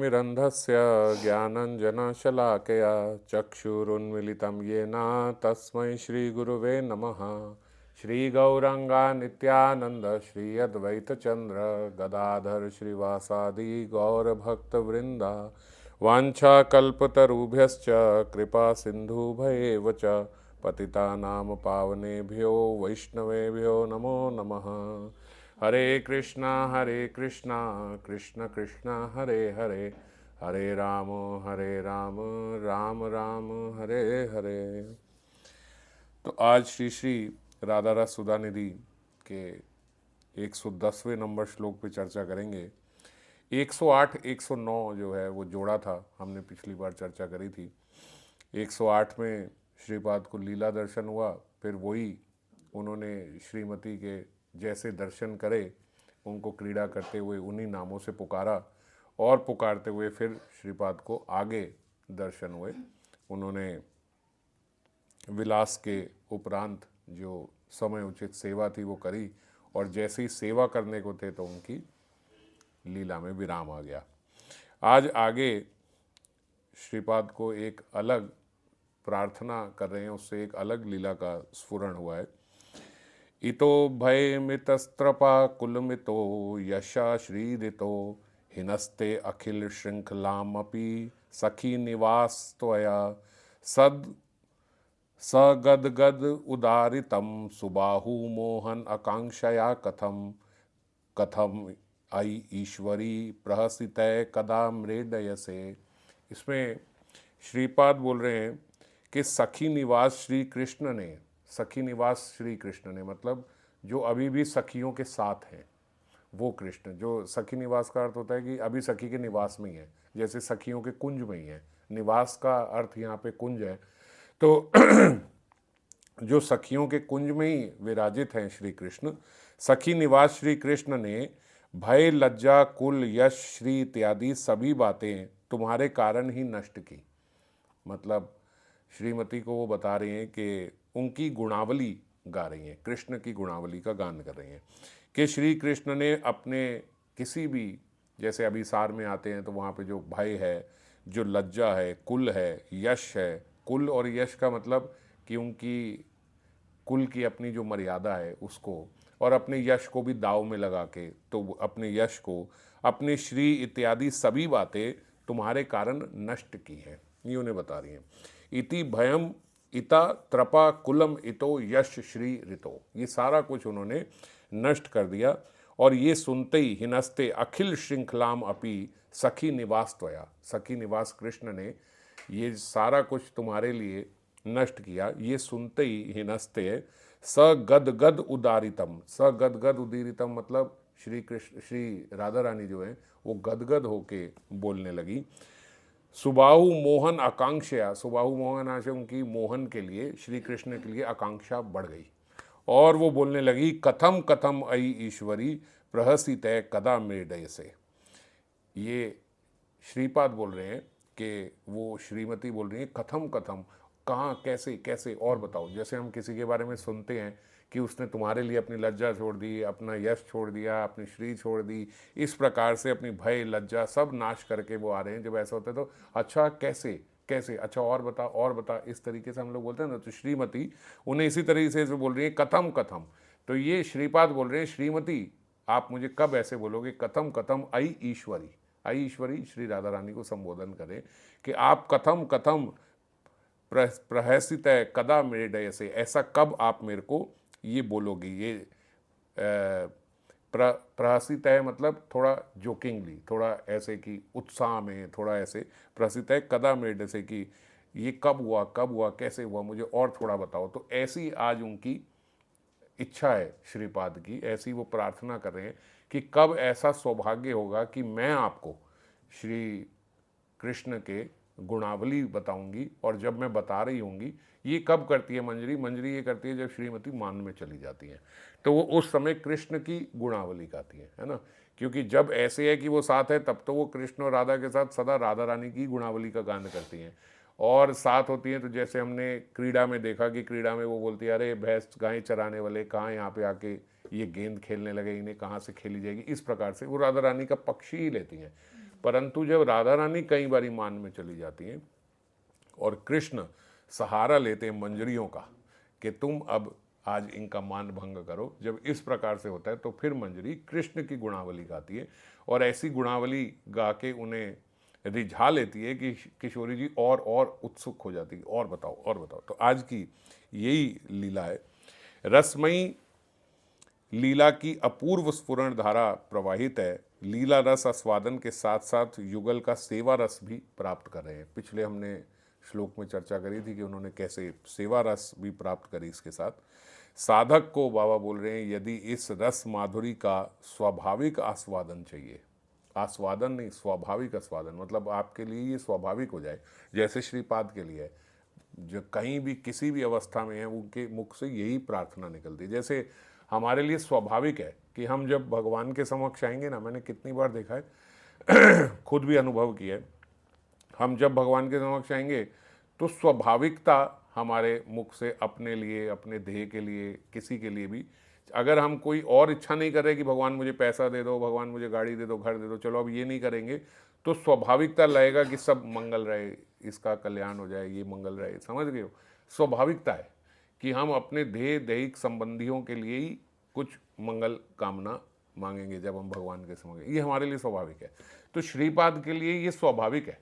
मिरन्धस्य ज्ञानञ्जनशलाकया चक्षुरुन्मिलितं येन तस्मै श्रीगुरुवे नमः। श्रीगौरङ्गा नित्यानन्द श्री अद्वैतचन्द्र गदाधर श्रीवासादि गौरभक्तवृन्दा वाञ्छाकल्पतरुभ्यश्च कृपा सिन्धुभयेव च पतितानां पावनेभ्यो वैष्णवेभ्यो नमो नमः। हरे कृष्णा कृष्ण कृष्ण हरे हरे, हरे राम राम राम हरे हरे। तो आज श्री श्री राधा रस सुधानिधि के 110वें नंबर श्लोक पे चर्चा करेंगे। 108 109 जो है वो जोड़ा था, हमने पिछली बार चर्चा करी थी। 108 में श्रीपाद को लीला दर्शन हुआ, फिर वही उन्होंने श्रीमती के जैसे दर्शन करे उनको क्रीड़ा करते हुए उन्हीं नामों से पुकारा, और पुकारते हुए फिर श्रीपाद को आगे दर्शन हुए। उन्होंने विलास के उपरांत जो समय उचित सेवा थी वो करी, और जैसे ही सेवा करने को थे तो उनकी लीला में विराम आ गया। आज आगे श्रीपाद को एक अलग प्रार्थना कर रहे हैं, उससे एक अलग लीला का स्फुरण हुआ है। इतो भयमितस्त्रपा कुलमितो यशा श्रीदितो हिनस्ते अखिल श्रृंखलामपि सखी निवास त्वया सद सगदगद उदारितं सुबाहु मोहन आकांक्षया कथम कथम आई ईश्वरी प्रहसितय कदा मृडयसे। इसमें श्रीपाद बोल रहे हैं कि सखी निवास श्री कृष्ण ने, सखी निवास श्री कृष्ण ने मतलब जो अभी भी सखियों के साथ हैं वो कृष्ण। जो सखी निवास का अर्थ होता है कि अभी सखी के निवास में ही है, जैसे सखियों के कुंज में ही है। निवास का अर्थ यहाँ पे कुंज है, तो जो सखियों के कुंज में ही विराजित हैं श्री कृष्ण। सखी निवास श्री कृष्ण ने भय लज्जा कुल यश श्री इत्यादि सभी बातें तुम्हारे कारण ही नष्ट की। मतलब श्रीमती को वो बता रही हैं कि उनकी गुणावली गा रही हैं, कृष्ण की गुणावली का गान कर रही हैं कि श्री कृष्ण ने अपने किसी भी, जैसे अभिसार में आते हैं तो वहाँ पे जो भय है, जो लज्जा है, कुल है, यश है। कुल और यश का मतलब कि उनकी कुल की अपनी जो मर्यादा है उसको, और अपने यश को भी दाव में लगा के, तो अपने यश को, अपने श्री इत्यादि सभी बातें तुम्हारे कारण नष्ट की हैं, ये उन्हें बता रही हैं। इति भयम इता त्रपा कुलम इतो यश श्री ऋतो, ये सारा कुछ उन्होंने नष्ट कर दिया। और ये सुनते ही हिनस्ते अखिल श्रृंखलाम अपि सखी निवास त्वया, सखी निवास कृष्ण ने ये सारा कुछ तुम्हारे लिए नष्ट किया। ये सुनते ही हिनस्ते स गद गद उदारितम, स गद गद उदीरितम मतलब श्री कृष्ण, श्री राधा रानी जो है वो गदगद होके बोलने लगी। सुबाहु मोहन आकांक्षा, सुबाहु मोहन आशा उनकी मोहन के लिए, श्री कृष्ण के लिए आकांक्षा बढ़ गई, और वो बोलने लगी कथम कथम अयि ईश्वरी प्रहसित कदा मृडय से। ये श्रीपाद बोल रहे हैं कि वो श्रीमती बोल रही है कथम कथम, कहाँ कैसे कैसे और बताओ। जैसे हम किसी के बारे में सुनते हैं कि उसने तुम्हारे लिए अपनी लज्जा छोड़ दी, अपना यश छोड़ दिया, अपनी श्री छोड़ दी, इस प्रकार से अपनी भय लज्जा सब नाश करके वो आ रहे हैं। जब ऐसा होता है तो अच्छा कैसे कैसे, अच्छा और बता और बता, इस तरीके से हम लोग बोलते हैं ना। तो श्रीमती उन्हें इसी तरीके से बोल रही है कथम कथम। तो ये श्रीपाद बोल रहे हैं श्रीमती आप मुझे कब ऐसे बोलोगे, कथम कथम अयि ईश्वरी। अयि ईश्वरी श्री राधा रानी को संबोधन करें कि आप कथम कथम प्रहसित कदा मृडय से, ऐसा कब आप मेरे को ये बोलोगी। ये प्रहसित है मतलब थोड़ा जोकिंगली, थोड़ा ऐसे कि उत्साह में, थोड़ा ऐसे प्रहसित है कदा मृडय से कि ये कब हुआ कैसे हुआ, मुझे और थोड़ा बताओ। तो ऐसी आज उनकी इच्छा है श्रीपाद की, ऐसी वो प्रार्थना कर रहे हैं कि कब ऐसा सौभाग्य होगा कि मैं आपको श्री कृष्ण के गुणावली बताऊंगी। और जब मैं बता रही होंगी, ये कब करती है मंजरी, मंजरी ये करती है जब श्रीमती मान में चली जाती है, तो वो उस समय कृष्ण की गुणावली गाती है ना। क्योंकि जब ऐसे है कि वो साथ है तब तो वो कृष्ण और राधा के साथ सदा राधा रानी की गुणावली का गान करती हैं, और साथ होती हैं तो जैसे हमने क्रीड़ा में देखा कि क्रीड़ा में वो बोलती है अरे भैंस गाय चराने वाले कहाँ यहाँ पे आके ये गेंद खेलने लगे, इन्हें कहाँ से खेली जाएगी, इस प्रकार से वो राधा रानी का पक्ष ही लेती हैं। परंतु जब राधा रानी कई बारी मान में चली जाती हैं और कृष्ण सहारा लेते हैं मंजरियों का कि तुम अब आज इनका मान भंग करो, जब इस प्रकार से होता है तो फिर मंजरी कृष्ण की गुणावली गाती है और ऐसी गुणावली गा के उन्हें रिझा लेती है कि किशोरी जी और उत्सुक हो जाती है, और बताओ और बताओ। तो आज की यही लीला है। रसमयी लीला की अपूर्व स्फुरण धारा प्रवाहित है। लीला रस आस्वादन के साथ साथ युगल का सेवा रस भी प्राप्त कर रहे हैं। पिछले हमने श्लोक में चर्चा करी थी कि उन्होंने कैसे सेवा रस भी प्राप्त करी। इसके साथ साधक को बाबा बोल रहे हैं, यदि इस रस माधुरी का स्वाभाविक आस्वादन चाहिए, आस्वादन नहीं, स्वाभाविक आस्वादन, मतलब आपके लिए ये स्वाभाविक हो जाए, जैसे श्रीपाद के लिए है, जो कहीं भी किसी भी अवस्था में है उनके मुख से यही प्रार्थना निकलती है। जैसे हमारे लिए स्वाभाविक है कि हम जब भगवान के समक्ष आएंगे ना, मैंने कितनी बार देखा है खुद भी अनुभव किया है, हम जब भगवान के समक्ष आएंगे तो स्वाभाविकता हमारे मुख से अपने लिए, अपने देह के लिए, किसी के लिए भी, अगर हम कोई और इच्छा नहीं कर रहे कि भगवान मुझे पैसा दे दो, भगवान मुझे गाड़ी दे दो, घर दे दो, चलो अब ये नहीं करेंगे, तो स्वाभाविकता लगेगा कि सब मंगल रहे, इसका कल्याण हो जाए, ये मंगल रहे। समझ गए हो? स्वाभाविकता है कि हम अपने देह दैहिक संबंधियों के लिए ही कुछ मंगल कामना मांगेंगे जब हम भगवान के समक्ष, ये हमारे लिए स्वाभाविक है। तो श्रीपाद के लिए ये स्वाभाविक है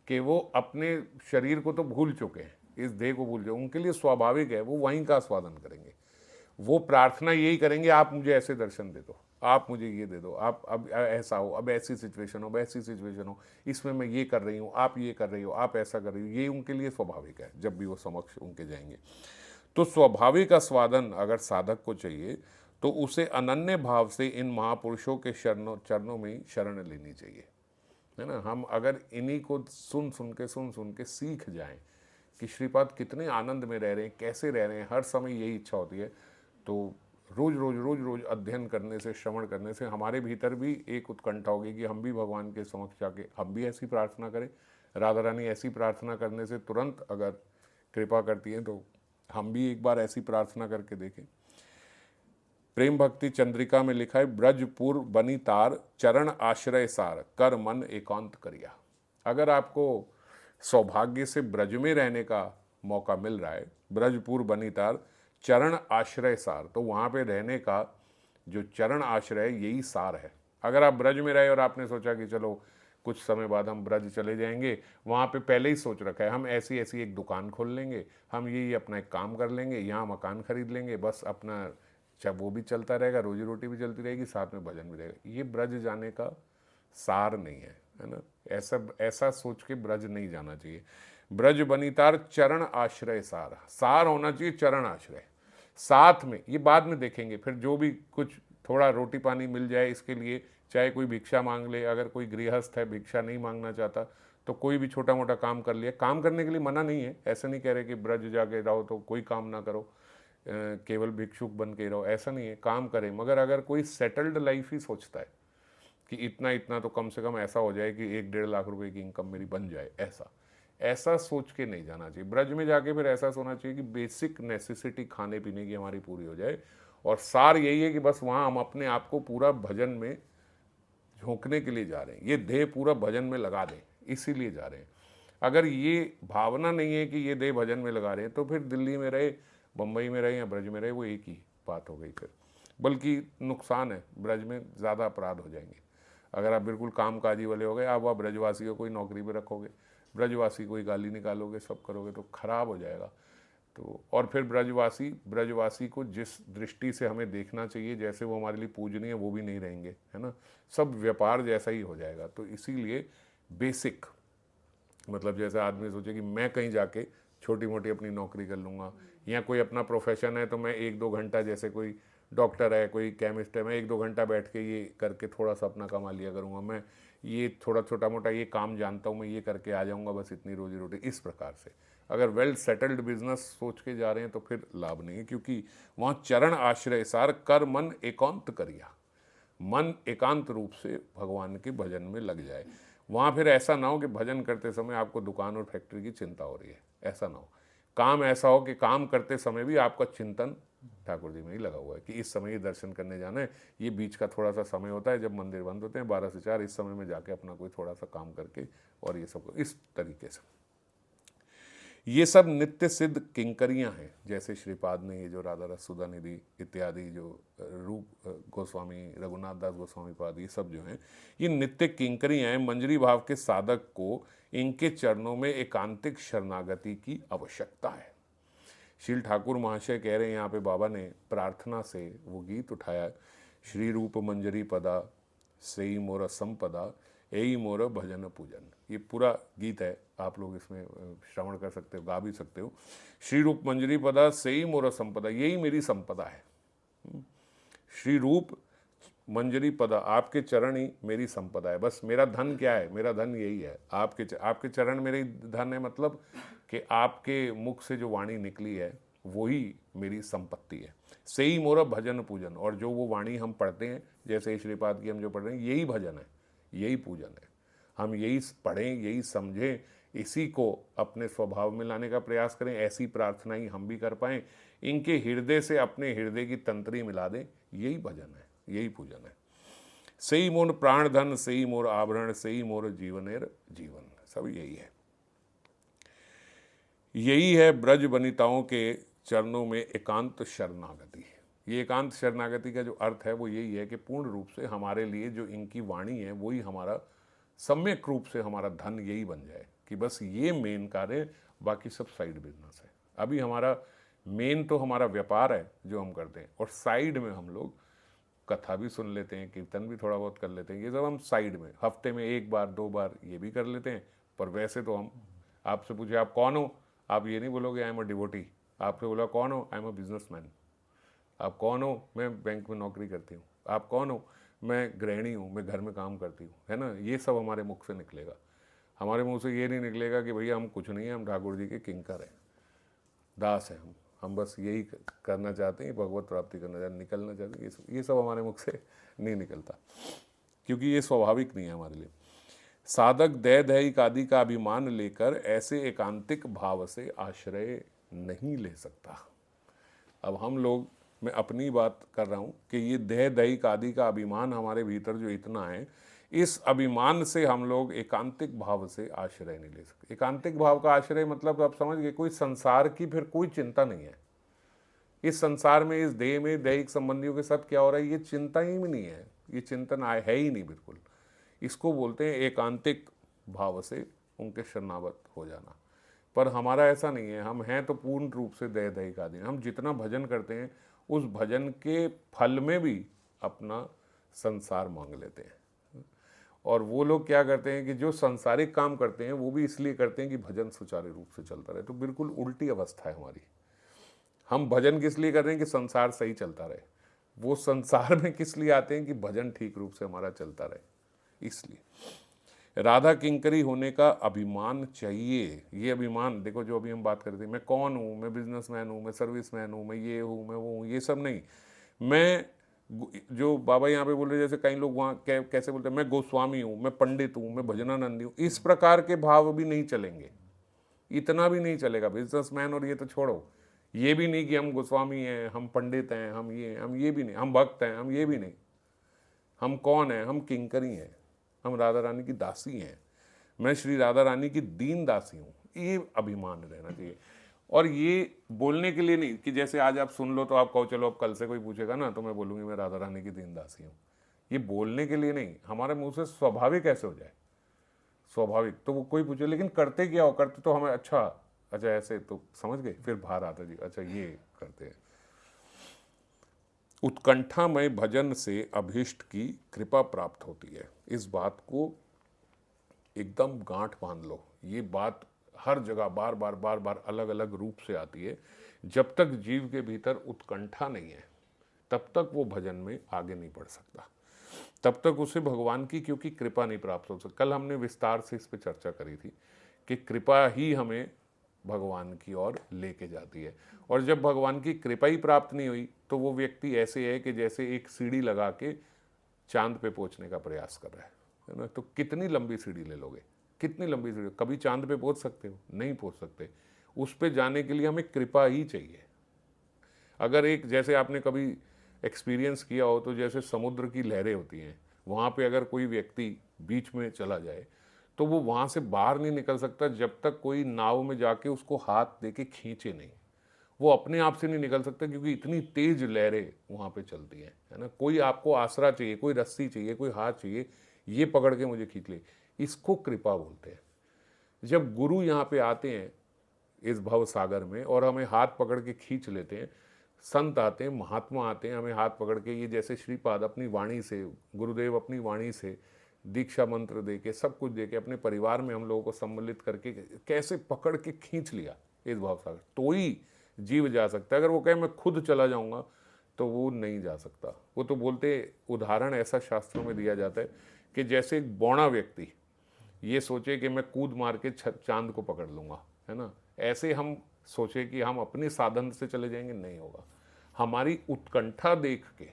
कि वो अपने शरीर को तो भूल चुके हैं, इस देह को भूल चुके, उनके लिए स्वाभाविक है वो वहीं का आस्वादन करेंगे। वो प्रार्थना यही करेंगे, आप मुझे ऐसे दर्शन दे दो, आप मुझे ये दे दो, आप अब ऐसा हो, अब ऐसी सिचुएशन हो, अब ऐसी सिचुएशन हो, इसमें मैं ये कर रही हूँ, आप ये कर रही हो, आप ऐसा कर रही हो, ये उनके लिए स्वाभाविक है जब भी वो समक्ष उनके जाएंगे। तो स्वाभाविक आस्वादन अगर साधक को चाहिए तो उसे अनन्य भाव से इन महापुरुषों के चरणों में शरण लेनी चाहिए, है ना। हम अगर इन्हीं को सुन सुन के सीख जाएं कि श्रीपाद कितने आनंद में रह रहे हैं, कैसे रह रहे हैं, हर समय यही इच्छा होती है, तो रोज अध्ययन करने से, श्रवण करने से हमारे भीतर भी एक उत्कंठा होगी कि हम भी भगवान के समक्ष जाके हम भी ऐसी प्रार्थना करें। राधा रानी ऐसी प्रार्थना करने से तुरंत अगर कृपा करती हैं तो हम भी एक बार ऐसी प्रार्थना करके देखें। प्रेम भक्ति चंद्रिका में लिखा है, ब्रजपुर बनी तार चरण आश्रय सार कर मन एकांत करिया। अगर आपको सौभाग्य से ब्रज में रहने का मौका मिल रहा है, ब्रजपुर बनी तार चरण आश्रय सार, तो वहाँ पे रहने का जो चरण आश्रय यही सार है। अगर आप ब्रज में रहे और आपने सोचा कि चलो कुछ समय बाद हम ब्रज चले जाएंगे, वहाँ पे पहले ही सोच रखा है हम ऐसी ऐसी एक दुकान खोल लेंगे, हम ये अपना एक काम कर लेंगे, यहाँ मकान खरीद लेंगे, बस अपना चाहे वो भी चलता रहेगा, रोजी रोटी भी चलती रहेगी, साथ में भजन भी रहेगा। ये ब्रज जाने का सार नहीं है ना। ऐसा सोच के ब्रज नहीं जाना चाहिए। ब्रज बनितार चरण आश्रय सार, सार होना चाहिए चरण आश्रय। साथ में ये बाद में देखेंगे, फिर जो भी कुछ थोड़ा रोटी पानी मिल जाए इसके लिए, चाहे कोई भिक्षा मांग ले, अगर कोई गृहस्थ है भिक्षा नहीं मांगना चाहता तो कोई भी छोटा मोटा काम कर लिया, काम करने के लिए मना नहीं है, ऐसा नहीं कह रहे कि ब्रज जाके रहो तो कोई काम ना करो, केवल भिक्षुक बन के रहो, ऐसा नहीं है, काम करें। मगर अगर कोई सेटल्ड लाइफ ही सोचता है कि इतना इतना तो कम से कम ऐसा हो जाए कि 1-1.5 लाख रुपए की इनकम मेरी बन जाए, ऐसा सोच के नहीं जाना चाहिए। ब्रज में जाके फिर ऐसा सोना चाहिए कि बेसिक नेसेसिटी खाने पीने की हमारी पूरी हो जाए, और सार यही है कि बस वहाँ हम अपने आप को पूरा भजन में झोंकने के लिए जा रहे हैं, ये देह पूरा भजन में लगा दें, इसीलिए जा रहे हैं। अगर ये भावना नहीं है कि ये देह भजन में लगा रहे हैं, तो फिर दिल्ली में रहे, बम्बई में रहे या ब्रज में रहे, वो एक ही बात हो गई फिर। बल्कि नुकसान है, ब्रज में ज़्यादा अपराध हो जाएंगे। अगर आप बिल्कुल कामकाजी वाले हो गए, आप ब्रजवासी को कोई नौकरी पे रखोगे, ब्रजवासी कोई गाली निकालोगे, सब करोगे तो खराब हो जाएगा। तो और फिर ब्रजवासी को जिस दृष्टि से हमें देखना चाहिए, जैसे वो हमारे लिए पूजनीय, वो भी नहीं रहेंगे, है ना। सब व्यापार जैसा ही हो जाएगा। तो इसीलिए बेसिक, मतलब जैसे आदमी सोचे कि मैं कहीं जाके छोटी मोटी अपनी नौकरी कर लूँगा, या कोई अपना प्रोफेशन है तो मैं 1-2 घंटा, जैसे कोई डॉक्टर है, कोई केमिस्ट है, मैं 1-2 घंटा बैठ के ये करके थोड़ा सा अपना कमा लिया करूँगा, मैं ये थोड़ा छोटा मोटा ये काम जानता हूँ, मैं ये करके आ जाऊँगा, बस इतनी रोजी रोटी। इस प्रकार से अगर वेल सेटल्ड बिजनेस सोच के जा रहे हैं तो फिर लाभ नहीं है, क्योंकि वहाँ चरण आश्रय सार कर मन एकांत करिया, मन एकांत रूप से भगवान के भजन में लग जाए। वहाँ फिर ऐसा ना हो कि भजन करते समय आपको दुकान और फैक्ट्री की चिंता हो रही है, ऐसा ना हो। काम ऐसा हो कि काम करते समय भी आपका चिंतन ठाकुर जी में ही लगा हुआ है कि इस समय ही दर्शन करने जाना है। ये बीच का थोड़ा सा समय होता है जब मंदिर बंद होते हैं 12 से 4, इस समय में जाके अपना कोई थोड़ा सा काम करके और ये सब इस तरीके से। ये सब नित्य सिद्ध किंकरियां हैं, जैसे श्रीपाद ने ये जो राधा रस सुधा निधि इत्यादि जो रूप गोस्वामी, रघुनाथ दास गोस्वामी पाद, ये सब जो हैं ये नित्य किंकरियां हैं। मंजरी भाव के साधक को इनके चरणों में एकांतिक शरणागति की आवश्यकता है। श्री ठाकुर महाशय कह रहे हैं यहाँ पे, बाबा ने प्रार्थना से वो गीत उठाया, श्री रूप मंजरी पदा सेई मोर संपदा एई मोर भजन पूजन। ये पूरा गीत है, आप लोग इसमें श्रवण कर सकते हो, गा भी सकते हो। श्री रूप मंजरी पदा सेई मोर संपदा, यही मेरी संपदा है। श्री रूप मंजरी पदा, आपके चरण ही मेरी संपदा है। बस मेरा धन क्या है? मेरा धन यही है, आपके चरण मेरी धन है। मतलब कि आपके मुख से जो वाणी निकली है वही मेरी संपत्ति है। सेई मोर भजन पूजन, और जो वो वाणी हम पढ़ते हैं, जैसे श्रीपाद की हम जो पढ़ रहे हैं, यही भजन है, यही पूजन है। हम यही पढ़ें, यही समझें, इसी को अपने स्वभाव में लाने का प्रयास करें। ऐसी प्रार्थना ही हम भी कर पाएँ, इनके हृदय से अपने हृदय की तंत्री मिला दें, यही भजन है, यही पूजन है। सेई मोर प्राण धन, सेई मोर आभरण, सेई मोर जीवनेर जीवन, सब यही है। यही है ब्रज वनिताओं के चरणों में एकांत शरणागति। ये एकांत शरणागति का जो अर्थ है वो यही है कि पूर्ण रूप से हमारे लिए जो इनकी वाणी है वही हमारा सम्यक रूप से हमारा धन यही बन जाए, कि बस ये मेन कार्य, बाकी सब साइड बिजनेस है। अभी हमारा मेन तो हमारा व्यापार है जो हम करते हैं, और साइड में हम लोग कथा भी सुन लेते हैं, कीर्तन भी थोड़ा बहुत कर लेते हैं, ये सब हम साइड में हफ्ते में 1 बार 2 बार ये भी कर लेते हैं। पर वैसे तो हम, आपसे पूछे आप कौन हो, आप ये नहीं बोलोगे आई एम अ डिवोटी। आपसे बोला कौन हो, आई एम अ बिजनेसमैन। आप कौन हो, मैं बैंक में नौकरी करती हूँ। आप कौन हो, मैं गृहिणी हूँ, मैं घर में काम करती हूँ, है ना। ये सब हमारे मुख से निकलेगा। हमारे मुंह से ये नहीं निकलेगा कि भैया हम कुछ नहीं है, हम ठाकुर जी के किंकर हैं, दास हैं हम बस यही करना चाहते हैं, भगवत प्राप्ति करना चाहते हैं, निकलना चाहते हैं। ये सब हमारे मुख से नहीं निकलता, क्योंकि ये स्वाभाविक नहीं है हमारे लिए। साधक दैहिक आदि का अभिमान लेकर ऐसे एकांतिक भाव से आश्रय नहीं ले सकता। अब हम लोग, मैं अपनी बात कर रहा हूँ कि ये दैहिक आदि का अभिमान हमारे भीतर जो इतना है, इस अभिमान से हम लोग एकांतिक भाव से आश्रय नहीं ले सकते। एकांतिक भाव का आश्रय मतलब आप समझ गए, कोई संसार की फिर कोई चिंता नहीं है। इस संसार में, इस देह में दैहिक संबंधियों के साथ क्या हो रहा है, ये चिंता ही में नहीं है, ये चिंतन है ही नहीं बिल्कुल। इसको बोलते हैं एकांतिक भाव से उनके शरणागत हो जाना। पर हमारा ऐसा नहीं है, हम हैं तो पूर्ण रूप से दैहिक आदि। हम जितना भजन करते हैं उस भजन के फल में भी अपना संसार मांग लेते हैं। और वो लोग क्या करते हैं कि जो संसारिक काम करते हैं वो भी इसलिए करते हैं कि भजन सुचारू रूप से चलता रहे। तो बिल्कुल उल्टी अवस्था है हमारी। हम भजन किस लिए कर रहे हैं कि संसार सही चलता रहे, वो संसार में किस लिए आते हैं कि भजन ठीक रूप से हमारा चलता रहे। इसलिए राधा किंकरी होने का अभिमान चाहिए। ये अभिमान देखो, जो अभी हम बात कर रहे थे, मैं कौन हूँ, मैं बिजनेसमैन हूँ, मैं सर्विसमैन हूँ, मैं ये हूँ, मैं वो हूँ, ये सब नहीं। मैं जो बाबा यहाँ पे बोल रहे, जैसे कई लोग वहाँ कैसे बोलते हैं, मैं गोस्वामी हूँ, मैं पंडित हूँ, मैं भजनानंदी हूँ, इस प्रकार के भाव भी नहीं चलेंगे, इतना भी नहीं चलेगा। बिजनेसमैन और ये तो छोड़ो, ये भी नहीं कि हम गोस्वामी हैं, हम पंडित हैं, हम ये भी नहीं, हम भक्त हैं, हम ये भी नहीं। हम कौन हैं? हम किंकरी हैं, हम राधा रानी की दासी हैं। मैं श्री राधा रानी की दीन दासी हूँ, ये अभिमान रहना चाहिए। और ये बोलने के लिए नहीं कि जैसे आज आप सुन लो तो आप कहो चलो अब कल से कोई पूछेगा ना तो मैं बोलूँगी मैं राधा रानी की दीन दासी हूँ। ये बोलने के लिए नहीं, हमारे मुंह से स्वाभाविक ऐसे हो जाए, स्वाभाविक। तो वो कोई पूछे लेकिन करते क्या हो, करते तो हमें अच्छा ऐसे तो समझ गए, फिर बाहर आता जी अच्छा ये करते हैं। उत्कंठामय भजन से अभीष्ट की कृपा प्राप्त होती है। इस बात को एकदम गांठ बांध लो। ये बात हर जगह बार बार अलग अलग रूप से आती है। जब तक जीव के भीतर उत्कंठा नहीं है तब तक वो भजन में आगे नहीं बढ़ सकता, तब तक उसे भगवान की क्योंकि कृपा नहीं प्राप्त हो सकती। कल हमने विस्तार से इस पर चर्चा करी थी कि कृपा ही हमें भगवान की ओर लेके जाती है। और जब भगवान की कृपा ही प्राप्त नहीं हुई तो वो व्यक्ति ऐसे है कि जैसे एक सीढ़ी लगा के चांद पे पहुंचने का प्रयास कर रहा है ना। तो कितनी लंबी सीढ़ी ले लोगे, कितनी लंबी सीढ़ी? कभी चांद पे पहुंच सकते हो? नहीं पहुंच सकते। उस पे जाने के लिए हमें कृपा ही चाहिए। अगर एक, जैसे आपने कभी एक्सपीरियंस किया हो तो जैसे समुद्र की लहरें होती हैं, वहाँ पे अगर कोई व्यक्ति बीच में चला जाए तो वो वहाँ से बाहर नहीं निकल सकता जब तक कोई नाव में जाके उसको हाथ दे के खींचे नहीं। वो अपने आप से नहीं निकल सकता क्योंकि इतनी तेज लहरें वहाँ पे चलती हैं, है ना। कोई आपको आसरा चाहिए, कोई रस्सी चाहिए, कोई हाथ चाहिए, ये पकड़ के मुझे खींच ले, इसको कृपा बोलते हैं। जब गुरु यहाँ पे आते हैं इस भव सागर में और हमें हाथ पकड़ के खींच लेते हैं, संत आते हैं, महात्मा आते हैं, हमें हाथ पकड़ के, ये जैसे श्रीपाद अपनी वाणी से, गुरुदेव अपनी वाणी से दीक्षा मंत्र दे के, सब कुछ दे के, अपने परिवार में हम लोगों को सम्मिलित करके कैसे पकड़ के खींच लिया इस भाव सागर, तो ही जीव जा सकता है। अगर वो कहे मैं खुद चला जाऊंगा तो वो नहीं जा सकता। वो तो बोलते, उदाहरण ऐसा शास्त्रों में दिया जाता है कि जैसे एक बौना व्यक्ति ये सोचे कि मैं कूद मार के चांद को पकड़ लूंगा, है ना, ऐसे हम सोचे कि हम अपने साधन से चले जाएंगे, नहीं होगा। हमारी उत्कंठा देख के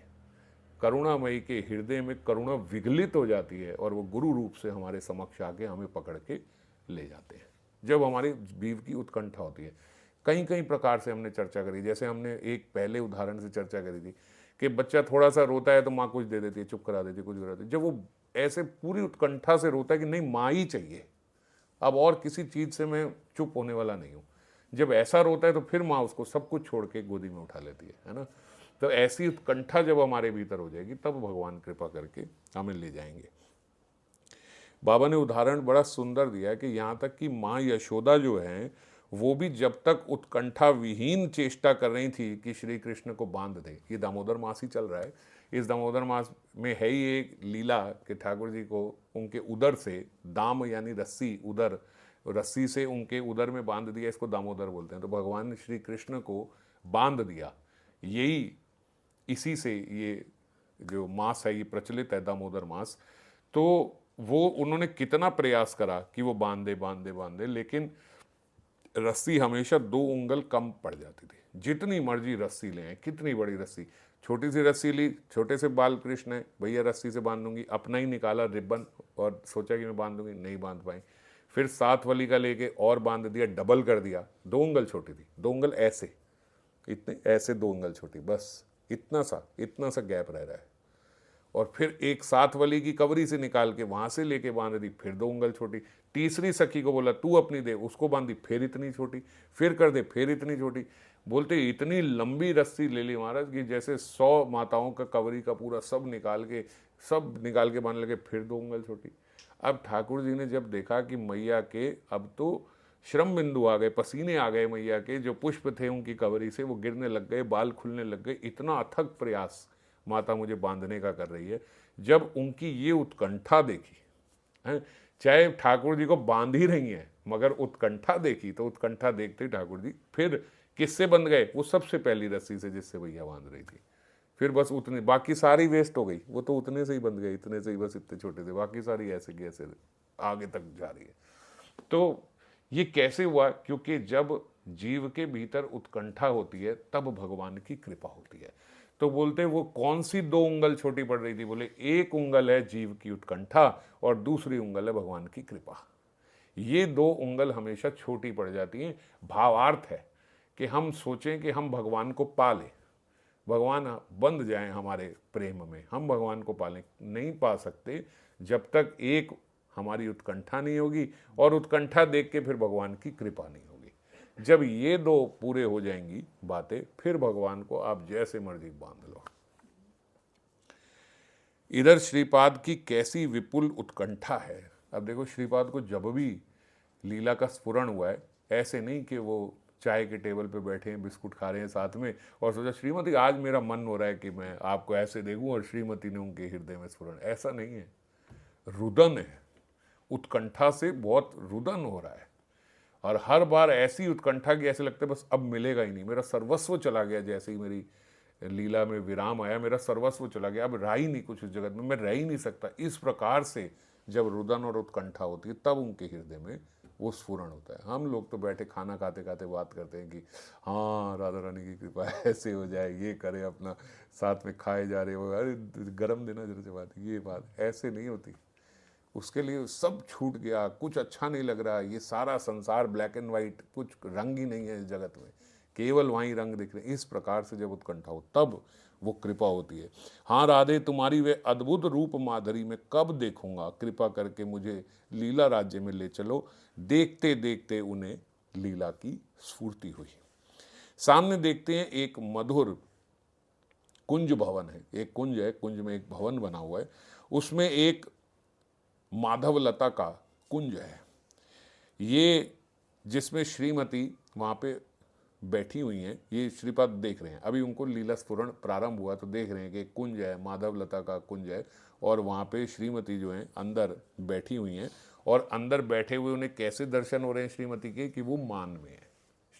करुणामयी के हृदय में करुणा विगलित हो जाती है और वो गुरु रूप से हमारे समक्ष आके हमें पकड़ के ले जाते हैं जब हमारी जीव की उत्कंठा होती है। कई कई प्रकार से हमने चर्चा करी, जैसे हमने एक पहले उदाहरण से चर्चा करी थी कि बच्चा थोड़ा सा रोता है तो माँ कुछ दे देती है, चुप करा देती है, कुछ करा देती है। जब वो ऐसे पूरी उत्कंठा से रोता है कि नहीं माँ ही चाहिए, अब और किसी चीज़ से मैं चुप होने वाला नहीं हूँ, जब ऐसा रोता है तो फिर माँ उसको सब कुछ छोड़ के गोदी में उठा लेती है ना। तो ऐसी उत्कंठा जब हमारे भीतर हो जाएगी तब भगवान कृपा करके हमें ले जाएंगे। बाबा ने उदाहरण बड़ा सुंदर दिया कि यहाँ तक कि माँ यशोदा जो है वो भी जब तक उत्कंठा विहीन चेष्टा कर रही थी कि श्री कृष्ण को बांध दे, ये दामोदर मास ही चल रहा है, इस दामोदर मास में है ही एक लीला कि ठाकुर जी को उनके उदर से, दाम यानी रस्सी, उदर, रस्सी से उनके उदर में बांध दिया, इसको दामोदर बोलते हैं। तो भगवान ने श्री कृष्ण को बांध दिया, यही इसी से ये जो मास है ये प्रचलित है, दामोदर मास। तो वो उन्होंने कितना प्रयास करा कि वो बांधे बांधे बांधे, लेकिन रस्सी हमेशा 2 उंगल कम पड़ जाती थी। जितनी मर्जी रस्सी लें, कितनी बड़ी रस्सी, छोटी सी रस्सी ली, छोटे से बाल कृष्ण है, भैया रस्सी से बांध दूंगी, अपना ही निकाला रिबन और सोचा कि मैं बांध दूंगी, नहीं बांध पाई। फिर 7 वाली का लेके और बांध दिया, डबल कर दिया, 2 उंगल छोटी थी, 2 उंगल ऐसे, इतने ऐसे 2 उंगल छोटी, बस इतना सा गैप रह रहा है। और फिर एक 7 वाली की कवरी से निकाल के वहां से लेके बांध दी, फिर 2 उंगल छोटी। तीसरी सखी को बोला तू अपनी दे, उसको बांधी, फिर इतनी छोटी, फिर कर दे, फिर इतनी छोटी। बोलते इतनी लंबी रस्सी ले ली महाराज कि जैसे 100 माताओं का कवरी का पूरा सब निकाल के बांध लगे, फिर 2 उंगल छोटी। अब ठाकुर जी ने जब देखा कि मैया के अब तो श्रम बिंदु आ गए, पसीने आ गए मैया के, जो पुष्प थे उनकी कवरी से वो गिरने लग गए, बाल खुलने लग गए, इतना अथक प्रयास माता मुझे बांधने का कर रही है। जब उनकी ये उत्कंठा देखी है, चाहे ठाकुर जी को बांध ही रही हैं मगर उत्कंठा देखी, तो उत्कंठा देखते ही ठाकुर जी फिर किससे बंध गए, वो सबसे पहली रस्सी से जिससे भैया बांध रही थी। फिर बस उतने, बाकी सारी वेस्ट हो गई, वो तो उतने से ही बंध गए, इतने से ही, बस इतने छोटे थे, बाकी सारी ऐसे की ऐसे आगे तक जा रही है। तो ये कैसे हुआ? क्योंकि जब जीव के भीतर उत्कंठा होती है तब भगवान की कृपा होती है। तो बोलते वो कौन सी 2 उंगल छोटी पड़ रही थी? बोले 1 उंगल है जीव की उत्कंठा और दूसरी उंगल है भगवान की कृपा। ये 2 उंगल हमेशा छोटी पड़ जाती हैं। भावार्थ है कि हम सोचें कि हम भगवान को पालें, भगवान बंध जाएं हमारे प्रेम में, हम भगवान को पालें, नहीं पा सकते जब तक एक हमारी उत्कंठा नहीं होगी और उत्कंठा देख के फिर भगवान की कृपा नहीं होगी। जब ये 2 पूरे हो जाएंगी बातें, फिर भगवान को आप जैसे मर्जी बांध लो। इधर श्रीपाद की कैसी विपुल उत्कंठा है। अब देखो श्रीपाद को जब भी लीला का स्फुरण हुआ है, ऐसे नहीं कि वो चाय के टेबल पे बैठे हैं, बिस्कुट खा रहे हैं साथ में और सोचा श्रीमती आज मेरा मन हो रहा है कि मैं आपको ऐसे देखूं और श्रीमती ने उनके हृदय में स्फुरण, ऐसा नहीं है। रुदन है, उत्कंठा से बहुत रुदन हो रहा है और हर बार ऐसी उत्कंठा की ऐसे लगता है बस अब मिलेगा ही नहीं, मेरा सर्वस्व चला गया। जैसे ही मेरी लीला में विराम आया मेरा सर्वस्व चला गया, अब रहा ही नहीं कुछ इस जगत में, मैं रह ही नहीं सकता। इस प्रकार से जब रुदन और उत्कंठा होती है तब उनके हृदय में वो स्फुरण होता है। हम लोग तो बैठे खाना खाते खाते बात करते हैं कि हाँ राधा रानी की कृपा ऐसे हो जाए, ये करे, अपना साथ में खाए जा रहे हो, अरे गरम देना जरा से बात, ये बात ऐसे नहीं होती। उसके लिए सब छूट गया, कुछ अच्छा नहीं लग रहा, ये सारा संसार ब्लैक एंड वाइट, कुछ रंग ही नहीं है इस जगत में, केवल वहीं रंग दिख रहे हैं। इस प्रकार से जब उत्कंठा हो तब वो कृपा होती है। हाँ राधे तुम्हारी वे अद्भुत रूप माधुरी में कब देखूंगा, कृपा करके मुझे लीला राज्य में ले चलो। देखते देखते उन्हें लीला की स्फूर्ति हुई। सामने देखते हैं एक मधुर कुंज भवन है, एक कुंज है, कुंज में एक भवन बना हुआ है, उसमें एक माधवलता का कुंज है, ये जिसमें श्रीमती वहाँ पे बैठी हुई हैं। ये श्रीपाद देख रहे हैं, अभी उनको लीला स्फुरण प्रारंभ हुआ तो देख रहे हैं कि एक कुंज है, माधवलता का कुंज है, और वहाँ पे श्रीमती जो है अंदर बैठी हुई हैं। और अंदर बैठे हुए उन्हें कैसे दर्शन हो रहे हैं श्रीमती के, कि वो मान में है।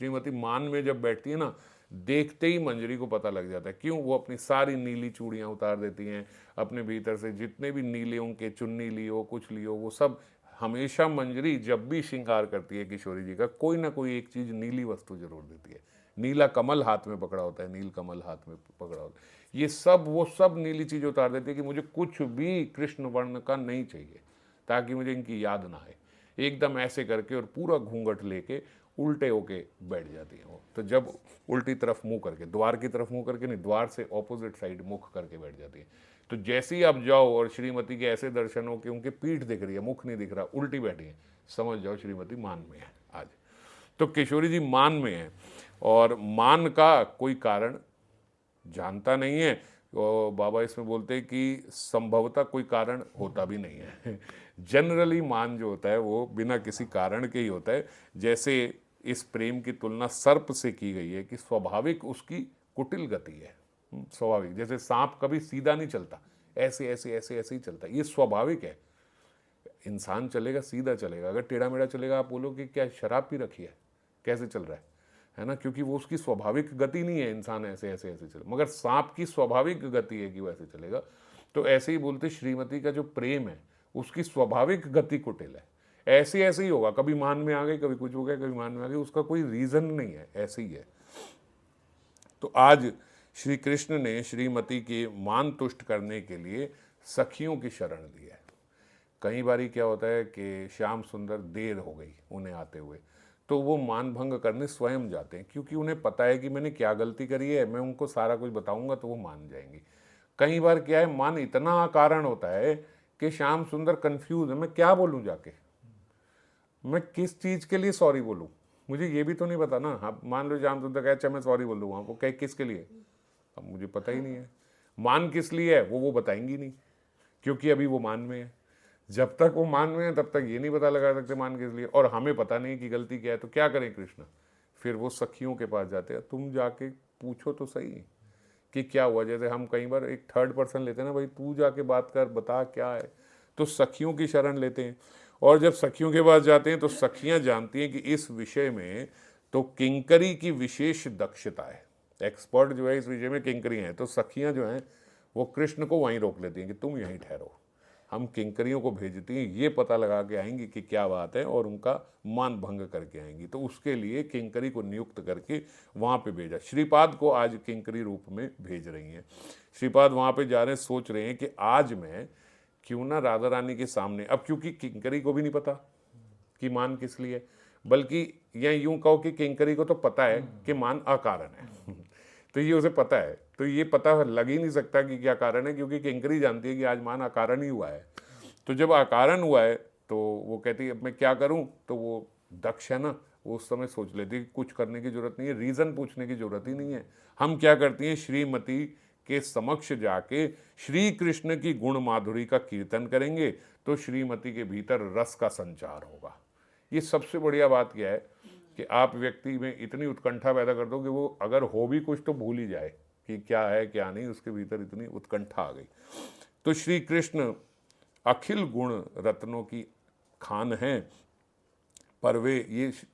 श्रीमती मान में जब बैठती है ना, देखते ही मंजरी को पता लग जाता है। क्यों? वो अपनी सारी नीली चूड़ियाँ उतार देती हैं, अपने भीतर से जितने भी नीलियों के चुन्नी लियो कुछ लियो वो सब। हमेशा मंजरी जब भी श्रृंगार करती है किशोरी जी का, कोई ना कोई एक चीज़ नीली वस्तु जरूर देती है। नीला कमल हाथ में पकड़ा होता है, नील कमल हाथ में पकड़ा होता है, ये सब वो सब नीली चीज़ उतार देती है कि मुझे कुछ भी कृष्ण वर्ण का नहीं चाहिए, ताकि मुझे इनकी याद ना आए। एकदम ऐसे करके और पूरा घूंघट लेके उल्टे होके बैठ जाती है वो। तो जब उल्टी तरफ मुंह करके, द्वार की तरफ मुंह करके नहीं, द्वार से ऑपोजिट साइड मुख करके बैठ जाती है। तो जैसे ही आप जाओ और श्रीमती के ऐसे दर्शन हो कि उनकी पीठ दिख रही है, मुख नहीं दिख रहा, उल्टी बैठी है, समझ जाओ श्रीमती मान में है आज। तो किशोरी जी मान में है, और मान का कोई कारण जानता नहीं है। और बाबा इसमें बोलते हैं कि संभवतः कोई कारण होता भी नहीं है। जनरली मान जो होता है वो बिना किसी कारण के ही होता है। जैसे इस प्रेम की तुलना सर्प से की गई है कि स्वाभाविक उसकी कुटिल गति है। स्वाभाविक, जैसे सांप कभी सीधा नहीं चलता, ऐसे ऐसे ऐसे ऐसे ही चलता है, ये स्वाभाविक है। इंसान चलेगा सीधा चलेगा, अगर टेढ़ा मेढ़ा चलेगा आप बोलो कि क्या शराब पी रखी है, कैसे चल रहा है ना, क्योंकि वो उसकी स्वाभाविक गति नहीं है। इंसान ऐसे ऐसे ऐसे चले, मगर सांप की स्वाभाविक गति है कि वो ऐसे चलेगा। तो ऐसे ही बोलते श्रीमती का जो प्रेम है उसकी स्वाभाविक गति कुटिल है, ऐसे ऐसे ही होगा। कभी मान में आ गई, कभी कुछ हो गया, कभी मान में आ गई, उसका कोई रीजन नहीं है, ऐसे ही है। तो आज श्री कृष्ण ने श्रीमती के मान तुष्ट करने के लिए सखियों की शरण ली है। कई बारी क्या होता है कि श्याम सुंदर देर हो गई उन्हें आते हुए, तो वो मान भंग करने स्वयं जाते हैं, क्योंकि उन्हें पता है कि मैंने क्या गलती करी है, मैं उनको सारा कुछ बताऊंगा तो वो मान जाएंगी। कई बार क्या है, मान इतना अकारण होता है कि श्याम सुंदर कंफ्यूज है, मैं क्या बोलूं जाके, मैं किस चीज़ के लिए सॉरी बोलूं, मुझे ये भी तो नहीं पता ना। हाँ मान लो श्याम सुंदर कहे अच्छा मैं सॉरी बोल दूंगा, वो कहे किसके लिए, अब मुझे पता ही नहीं है। मान किस लिए है वो बताएंगी नहीं, क्योंकि अभी वो मान में है। जब तक वो मान में है तब तक ये नहीं पता लगा सकते मान किस लिए, और हमें पता नहीं कि गलती क्या है। तो क्या करें कृष्ण, फिर वो सखियों के पास जाते हैं, तुम जाके पूछो तो सही कि क्या हुआ। जैसे हम कई बार एक थर्ड पर्सन लेते हैं ना, भाई तू जाके बात कर, बता क्या है, तो सखियों की शरण लेते हैं। और जब सखियों के पास जाते हैं तो सखियां जानती हैं कि इस विषय में तो किंकरी की विशेष दक्षता है, एक्सपर्ट जो है इस विषय में किंकरी हैं। तो सखियां जो हैं वो कृष्ण को वहीं रोक लेती हैं कि तुम यहीं ठहरो, हम किंकरियों को भेजती हैं, ये पता लगा के आएंगी कि क्या बात है, और उनका मान भंग करके आएंगी। तो उसके लिए किंकरी को नियुक्त करके वहाँ पे भेजा। श्रीपाद को आज किंकरी रूप में भेज रही हैं। श्रीपाद वहाँ पे जा रहे हैं, सोच रहे हैं कि आज मैं क्यों ना राधा रानी के सामने, अब क्योंकि किंकरी को भी नहीं पता कि मान किस लिए, बल्कि या यूं कहो कि किंकरी को तो पता है कि मान अकारण है। तो ये उसे पता है, तो ये पता लग ही नहीं सकता कि क्या कारण है, क्योंकि किंकरी जानती है कि आज मान अकारण ही हुआ है। तो जब अकारण हुआ है तो वो कहती है अब मैं क्या करूं, तो वो दक्ष है ना, वो उस समय सोच लेती है कि कुछ करने की जरूरत नहीं है, रीज़न पूछने की जरूरत ही नहीं है। हम क्या करती हैं, श्रीमती के समक्ष जाके श्री कृष्ण की गुण माधुरी का कीर्तन करेंगे, तो श्रीमती के भीतर रस का संचार होगा। ये सबसे बढ़िया बात क्या है कि आप व्यक्ति में इतनी उत्कंठा पैदा कर दो कि वो अगर हो भी कुछ तो भूल ही जाए कि क्या है क्या नहीं, उसके भीतर इतनी उत्कंठा आ गई। तो श्री कृष्ण अखिल गुण रत्नों की खान हैं, पर वे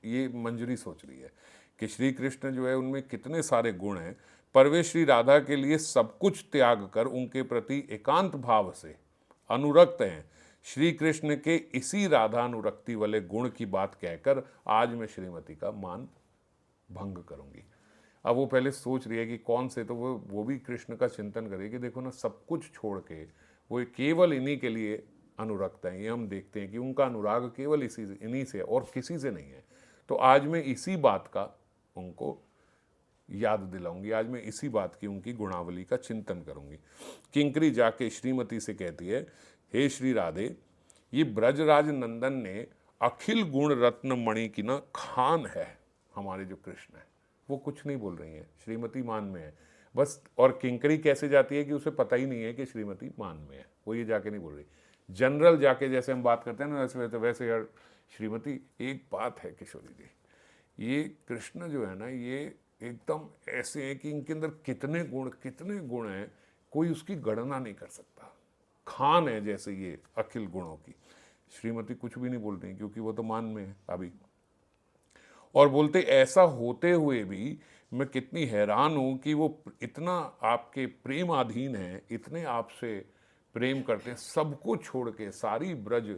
ये मंजरी सोच रही है कि श्री कृष्ण जो है उनमें कितने सारे गुण हैं, पर वे श्री राधा के लिए सब कुछ त्याग कर उनके प्रति एकांत भाव से अनुरक्त हैं। श्री कृष्ण के इसी राधा अनुरक्ति वाले गुण की बात कहकर आज मैं श्रीमती का मान भंग करूंगी। अब वो पहले सोच रही है कि कौन से, तो वो भी कृष्ण का चिंतन करे कि देखो ना, सब कुछ छोड़ के वो केवल इन्हीं के लिए अनुरक्त हैं। ये हम देखते हैं कि उनका अनुराग केवल इन्हीं से और किसी से नहीं है। तो आज मैं इसी बात का उनको याद दिलाऊंगी। आज मैं इसी बात की, उनकी गुणावली का चिंतन करूंगी। किंकरी जाके श्रीमती से कहती है, हे श्री राधे, ये ब्रजराज नंदन ने अखिल गुण रत्न मणि की ना खान है। हमारे जो कृष्ण है वो कुछ नहीं बोल रही हैं, श्रीमती मान में है बस। और किंकरी कैसे जाती है कि उसे पता ही नहीं है कि श्रीमती मान में है, वो ये जाके नहीं बोल रही। जनरल जाके जैसे हम बात करते हैं ना, वैसे वैसे यार श्रीमती, एक बात है किशोरी जी, ये कृष्ण जो है ना, ये एकदम ऐसे हैं कि इनके अंदर कितने गुण हैं, कोई उसकी गणना नहीं कर सकता। खान है जैसे ये अखिल गुणों की। श्रीमती कुछ भी नहीं बोल रही क्योंकि वो तो मान में है अभी। और बोलते ऐसा होते हुए भी मैं कितनी हैरान हूं कि वो इतना आपके प्रेमाधीन है, इतने आपसे प्रेम करते हैं, सबको छोड़ के सारी ब्रज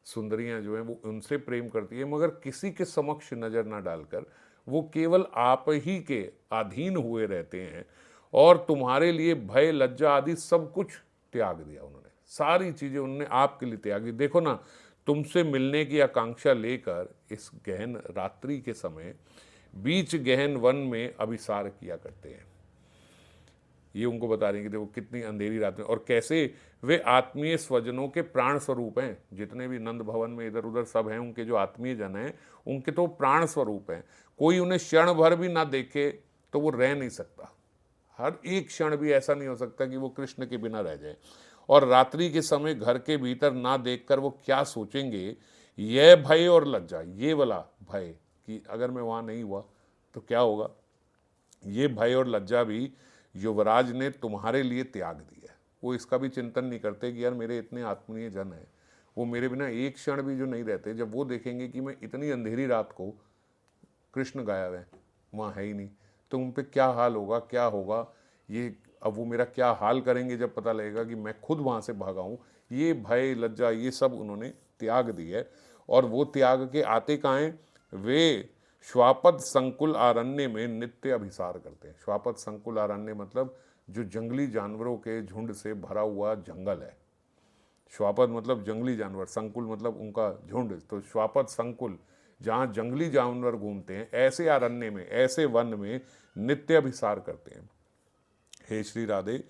सुंदरियां जो हैं वो उनसे प्रेम करती है, मगर किसी के समक्ष नजर ना डालकर वो केवल आप ही के अधीन हुए रहते हैं। और तुम्हारे लिए भय लज्जा आदि सब कुछ त्याग दिया उन्होंने, सारी चीजें उन्होंने आपके लिए त्याग दी। देखो ना, तुमसे मिलने की आकांक्षा लेकर इस गहन रात्रि के समय बीच गहन वन में अभिसार किया करते हैं। ये उनको बता रही हैं कि देखो कितनी अंधेरी रात में, और कैसे वे आत्मीय स्वजनों के प्राण स्वरूप हैं। जितने भी नंद भवन में इधर उधर सब हैं, उनके जो आत्मीय जन हैं, उनके तो प्राण स्वरूप हैं। कोई उन्हें क्षण भर भी ना देखे तो वो रह नहीं सकता। हर एक क्षण भी ऐसा नहीं हो सकता कि वो कृष्ण के बिना रह जाए। और रात्रि के समय घर के भीतर ना देखकर वो क्या सोचेंगे, यह भय और लज्जा, ये वाला भय कि अगर मैं वहां नहीं हुआ तो क्या होगा, ये भय और लज्जा भी युवराज ने तुम्हारे लिए त्याग दी है। वो इसका भी चिंतन नहीं करते कि यार मेरे इतने आत्मीय जन हैं, वो मेरे बिना एक क्षण भी जो नहीं रहते, जब वो देखेंगे कि मैं इतनी अंधेरी रात को कृष्ण गायब है, वहाँ है ही नहीं, तो उन पे क्या हाल होगा, क्या होगा ये। अब वो मेरा क्या हाल करेंगे जब पता लगेगा कि मैं खुद वहाँ से भागा हूँ। ये भय लज्जा ये सब उन्होंने त्याग दी है। और वो त्याग के आते कहाँ हैं, वे श्वापद संकुल आरण्य में नित्य अभिसार करते हैं। श्वापद संकुल आरण्य मतलब जो जंगली जानवरों के झुंड से भरा हुआ जंगल है। श्वापद मतलब जंगली जानवर, संकुल मतलब उनका झुंड, तो श्वापद संकुल जहाँ जंगली जानवर घूमते हैं, ऐसे अरण्य में, ऐसे वन में नित्य अभिसार करते हैं। हे श्री राधे,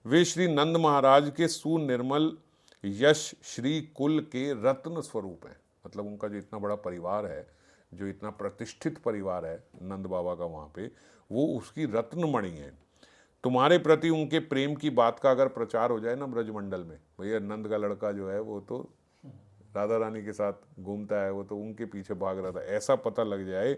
वे श्री नंद महाराज के सुनिर्मल यश श्री कुल के रत्न स्वरूप हैं। मतलब उनका जो इतना बड़ा परिवार है, जो इतना प्रतिष्ठित परिवार है नंद बाबा का वहाँ पे, वो उसकी रत्नमणि है। तुम्हारे प्रति उनके प्रेम की बात का अगर प्रचार हो जाए ना ब्रजमंडल में, भैया नंद का लड़का जो है वो तो राधा रानी के साथ घूमता है, वो तो उनके पीछे भाग रहा था, ऐसा पता लग जाए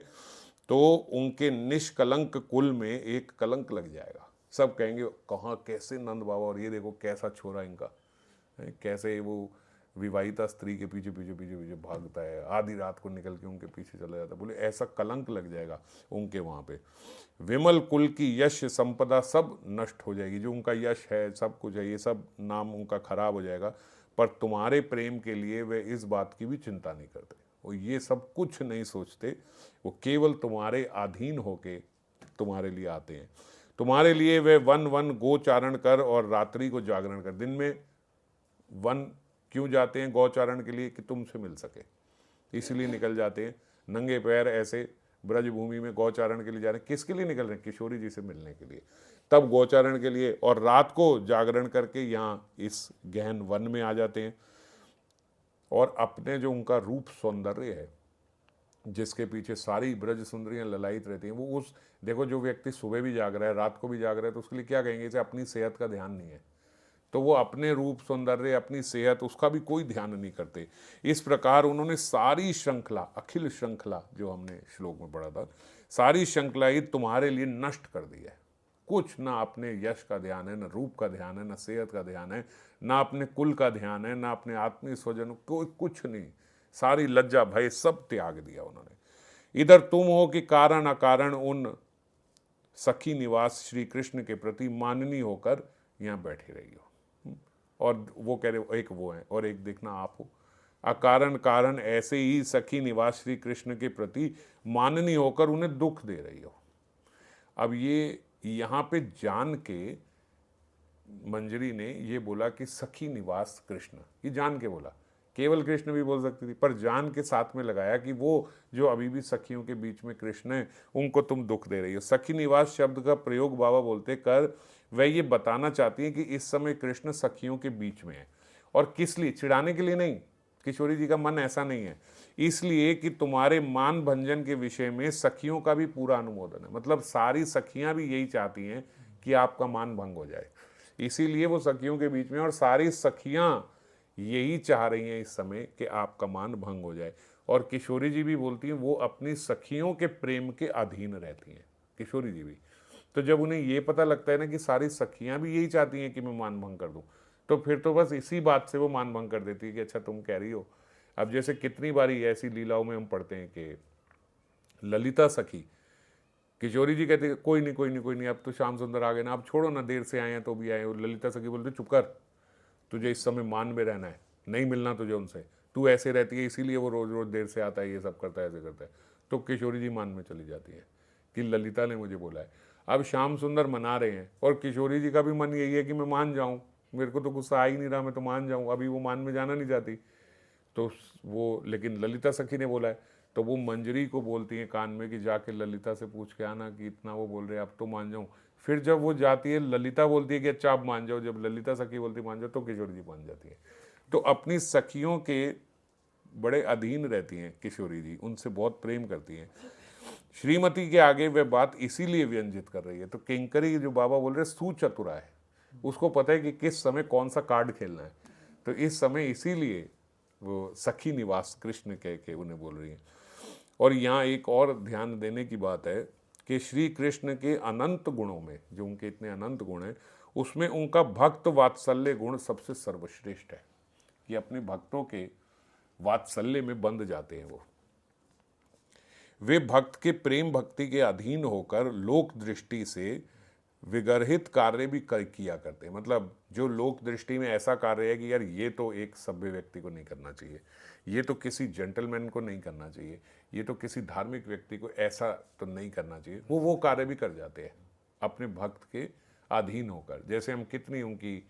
तो उनके निष्कलंक कुल में एक कलंक लग जाएगा। सब कहेंगे कहाँ कैसे नंद बाबा, और ये देखो कैसा छोरा इनका, कैसे वो विवाहिता स्त्री के पीछे पीछे पीछे पीछे भागता है, आधी रात को निकल के उनके पीछे चला जाता है। बोले ऐसा कलंक लग जाएगा उनके वहाँ पे। विमल कुल की यश संपदा सब नष्ट हो जाएगी, जो उनका यश है सब कुछ है, ये सब नाम उनका खराब हो जाएगा। पर तुम्हारे प्रेम के लिए वे इस बात की भी चिंता नहीं करते, वो ये सब कुछ नहीं सोचते, वो केवल तुम्हारे अधीन होके तुम्हारे लिए आते हैं। तुम्हारे लिए वे वन वन गोचारण कर और रात्रि को जागरण कर। दिन में वन क्यों जाते हैं गौचारण के लिए, कि तुमसे मिल सके, इसलिए निकल जाते हैं नंगे पैर ऐसे ब्रजभूमि में गौचारण के लिए जा रहे हैं। किसके लिए निकल रहे हैं, किशोरी जी से मिलने के लिए, तब गौचारण के लिए। और रात को जागरण करके यहाँ इस गहन वन में आ जाते हैं। और अपने जो उनका रूप सौंदर्य है, जिसके पीछे सारी ब्रज सुंदरियां ललायित रहती हैं, वो उस देखो जो व्यक्ति सुबह भी जाग रहा है रात को भी जाग रहा है, तो उसके लिए क्या कहेंगे, इसे अपनी सेहत का ध्यान नहीं है, तो वो अपने रूप सौंदर्य अपनी सेहत उसका भी कोई ध्यान नहीं करते। इस प्रकार उन्होंने सारी श्रृंखला, अखिल श्रृंखला जो हमने श्लोक में पढ़ा था, सारी श्रृंखला ही तुम्हारे लिए नष्ट कर दी है। कुछ ना अपने यश का ध्यान है, ना रूप का ध्यान है, ना सेहत का ध्यान है, ना अपने कुल का ध्यान है, ना अपने आत्मीय स्वजन, कोई कुछ नहीं। सारी लज्जा भय सब त्याग दिया उन्होंने। इधर तुम हो कि कारण अकारण उन सखी निवास श्री कृष्ण के प्रति माननी होकर यहाँ बैठी रही हो। और वो कह रहे हो एक वो है और एक देखना आप हो। अकारण कारण ऐसे ही सखी निवास श्री कृष्ण के प्रति माननी होकर उन्हें दुख दे रही हो। अब ये यहाँ पे जान के मंजरी ने ये बोला कि सखी निवास कृष्ण, ये जान के बोला केवल कृष्ण भी बोल सकती थी, पर जान के साथ में लगाया कि वो जो अभी भी सखियों के बीच में कृष्ण है, उनको तुम दुख दे रही हो। सखी निवास शब्द का प्रयोग बाबा बोलते कर वह ये बताना चाहती है कि इस समय कृष्ण सखियों के बीच में है, और किस लिए, चिढ़ाने के लिए नहीं, किशोरी जी का मन ऐसा नहीं है, इसलिए कि तुम्हारे मान भंजन के विषय में सखियों का भी पूरा अनुमोदन है। मतलब सारी सखियां भी यही चाहती हैं कि आपका मान भंग हो जाए, इसीलिए वो सखियों के बीच में, और सारी सखियां यही चाह रही हैं इस समय कि आपका मान भंग हो जाए। और किशोरी जी भी बोलती हैं वो अपनी सखियों के प्रेम के अधीन रहती हैं, किशोरी जी भी। तो जब उन्हें ये पता लगता है ना कि सारी सखियां भी यही चाहती हैं कि मैं मान भंग कर दूं, तो फिर तो बस इसी बात से वो मान भंग कर देती है कि अच्छा तुम कह रही हो। अब जैसे कितनी बारी ऐसी लीलाओं में हम पढ़ते हैं कि ललिता सखी, किशोरी जी कहते कोई नहीं कोई नहीं कोई नहीं, अब तो श्याम सुंदर आ गए ना, अब छोड़ो ना, देर से आए हैं तो भी आए। और ललिता सखी बोलते चुप कर, तुझे इस समय मान में रहना है, नहीं मिलना तुझे उनसे, तू ऐसे रहती है इसीलिए वो रोज रोज देर से आता है, ये सब करता है, ऐसे करता है। तो किशोरी जी मान में चली जाती है कि ललिता ने मुझे बोला है। अब श्याम सुंदर मना रहे हैं और किशोरी जी का भी मन यही है कि मैं मान जाऊं, मेरे को तो गुस्सा आ ही नहीं रहा, मैं तो मान जाऊं, अभी वो मान में जाना नहीं चाहती। तो वो, लेकिन ललिता सखी ने बोला है, तो वो मंजरी को बोलती है कान में कि जाके ललिता से पूछ के आना कि इतना वो बोल रहे हैं, अब तो मान जाऊं। फिर जब वो जाती है, ललिता बोलती है कि अच्छा आप मान जाओ, जब ललिता सखी बोलती है मान जाओ, तो किशोरी जी मान जाती है। तो अपनी सखियों के बड़े अधीन रहती हैं किशोरी जी, उनसे बहुत प्रेम करती हैं। श्रीमती के आगे वह बात इसीलिए व्यंजित कर रही है। तो किंकरी जो बाबा बोल रहे सुचतुरा है, उसको पता है कि किस समय कौन सा कार्ड खेलना है, तो इस समय इसीलिए वो सखी निवास कृष्ण कह के उन्हें बोल रही है। और यहाँ एक और ध्यान देने की बात है कि श्री कृष्ण के अनंत गुणों में, जो उनके इतने अनंत गुण हैं, उसमें उनका भक्त वात्सल्य गुण सबसे सर्वश्रेष्ठ है। कि अपने भक्तों के वात्सल्य में बंध जाते हैं वो। वे भक्त के प्रेम भक्ति के अधीन होकर लोक दृष्टि से विगर्हित कार्य भी किया करते हैं। मतलब जो लोक दृष्टि में ऐसा कार्य है कि यार ये तो एक सभ्य व्यक्ति को नहीं करना चाहिए, ये तो किसी जेंटलमैन को नहीं करना चाहिए, ये तो किसी धार्मिक व्यक्ति को ऐसा तो नहीं करना चाहिए, वो कार्य भी कर जाते हैं अपने भक्त के अधीन होकर। जैसे हम कितनी उनकी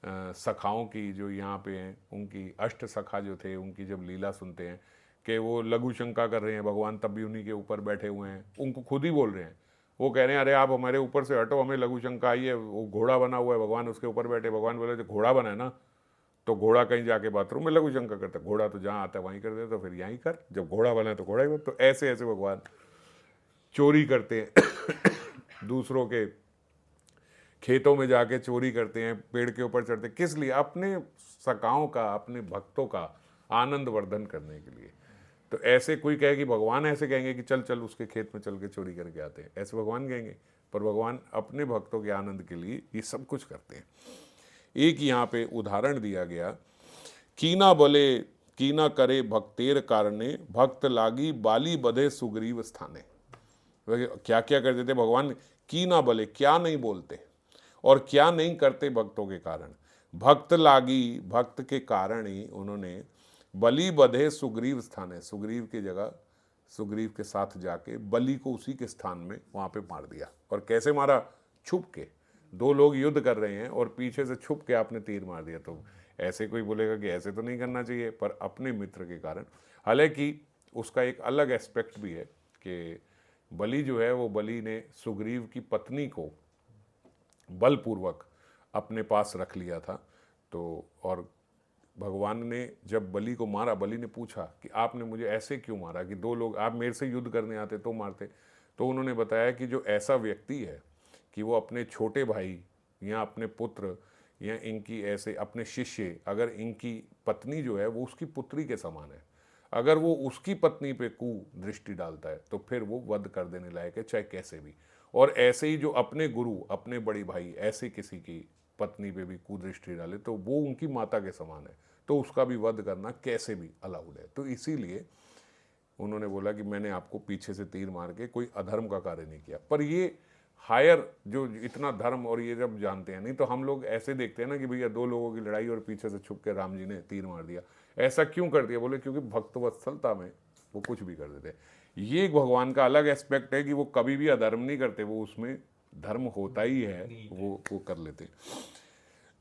सखाओं की जो यहाँ पे हैं, उनकी अष्ट सखा जो थे, उनकी जब लीला सुनते हैं कि वो लघु शंका कर रहे हैं, भगवान तब भी उन्हीं के ऊपर बैठे हुए हैं, उनको खुद ही बोल रहे हैं, वो कह रहे हैं अरे आप हमारे ऊपर से हटो, हमें लघु शंका आई है, वो घोड़ा बना हुआ है, भगवान उसके ऊपर बैठे। भगवान बोले तो घोड़ा बना है ना, तो घोड़ा कहीं जाके बाथरूम में लघु शंका करता है, घोड़ा तो जहाँ आता है वहीं कर देता, तो फिर यहीं कर, जब घोड़ा बना है तो घोड़ा ही बना। तो ऐसे ऐसे भगवान चोरी करते हैं दूसरों के खेतों में जाके चोरी करते हैं, पेड़ के ऊपर चढ़ते, किस लिए? अपने सखाओं का, अपने भक्तों का आनंद वर्धन करने के लिए। तो ऐसे कोई कहे कि भगवान ऐसे कहेंगे कि चल चल उसके खेत में चल के चोरी करके आते हैं, ऐसे भगवान कहेंगे? पर भगवान अपने भक्तों के आनंद के लिए ये सब कुछ करते हैं। एक यहाँ पे उदाहरण दिया गया, कीना बोले कीना करे भक्तेर कारणे, भक्त लागी बाली बधे सुग्रीव स्थाने। क्या क्या करते थे भगवान? कीना बोले, क्या नहीं बोलते और क्या नहीं करते भक्तों के कारण। भक्त लागी, भक्त के कारण ही उन्होंने बलि बधे सुग्रीव स्थान है, सुग्रीव की जगह सुग्रीव के साथ जाके बलि को उसी के स्थान में वहां पे मार दिया। और कैसे मारा? छुप के, दो लोग युद्ध कर रहे हैं और पीछे से छुप के आपने तीर मार दिया। तो ऐसे कोई बोलेगा कि ऐसे तो नहीं करना चाहिए, पर अपने मित्र के कारण। हालांकि उसका एक अलग एस्पेक्ट भी है कि बलि जो है, वो बलि ने सुग्रीव की पत्नी को बलपूर्वक अपने पास रख लिया था। तो और भगवान ने जब बलि को मारा, बलि ने पूछा कि आपने मुझे ऐसे क्यों मारा कि दो लोग, आप मेरे से युद्ध करने आते तो मारते। तो उन्होंने बताया कि जो ऐसा व्यक्ति है कि वो अपने छोटे भाई या अपने पुत्र या इनकी ऐसे अपने शिष्य, अगर इनकी पत्नी जो है वो उसकी पुत्री के समान है, अगर वो उसकी पत्नी पे कुदृष्टि डालता है तो फिर वो वध कर देने लायक है, चाहे कैसे भी। और ऐसे ही जो अपने गुरु, अपने बड़ी भाई ऐसे किसी की पत्नी पे भी कुदृष्टि डाले तो वो उनकी माता के समान है, तो उसका भी वध करना कैसे भी अलाउड है। तो इसीलिए उन्होंने बोला कि मैंने आपको पीछे से तीर मार के कोई अधर्म का कार्य नहीं किया। पर ये हायर जो इतना धर्म और ये जब जानते हैं, नहीं तो हम लोग ऐसे देखते हैं ना कि भैया दो लोगों की लड़ाई और पीछे से छुप के राम जी ने तीर मार दिया। ऐसा क्यों कर दिया? बोले क्योंकि भक्तवत्सलता में वो कुछ भी कर देते। ये एक भगवान का अलग एस्पेक्ट है कि वो कभी भी अधर्म नहीं करते, वो उसमें धर्म होता ही है, वो कर लेते।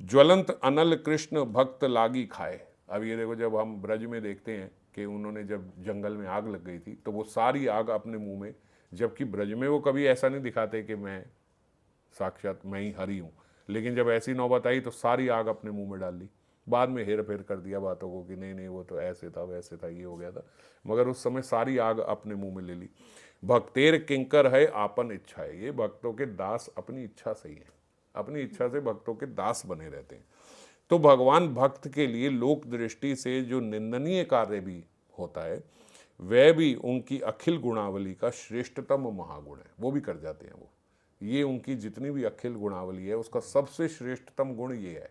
ज्वलंत अनल कृष्ण भक्त लागी खाए। अब ये देखो, जब हम ब्रज में देखते हैं कि उन्होंने जब जंगल में आग लग गई थी तो वो सारी आग अपने मुंह में, जबकि ब्रज में वो कभी ऐसा नहीं दिखाते कि मैं साक्षात मैं ही हरि हूँ, लेकिन जब ऐसी नौबत आई तो सारी आग अपने मुंह में डाल ली। बाद में हेर फेर कर दिया बातों को कि नहीं नहीं वो तो ऐसे था वैसे था ये हो गया था, मगर उस समय सारी आग अपने मुंह में ले ली। भक्तेर किंकर है आपन इच्छा है, ये भक्तों के दास अपनी इच्छा से ही है, अपनी इच्छा से भक्तों के दास बने रहते हैं। तो भगवान भक्त के लिए लोक दृष्टि से जो निंदनीय कार्य भी होता है वह भी उनकी अखिल गुणावली का श्रेष्ठतम महागुण है, वो भी कर जाते हैं। वो ये उनकी जितनी भी अखिल गुणावली है उसका सबसे श्रेष्ठतम गुण ये है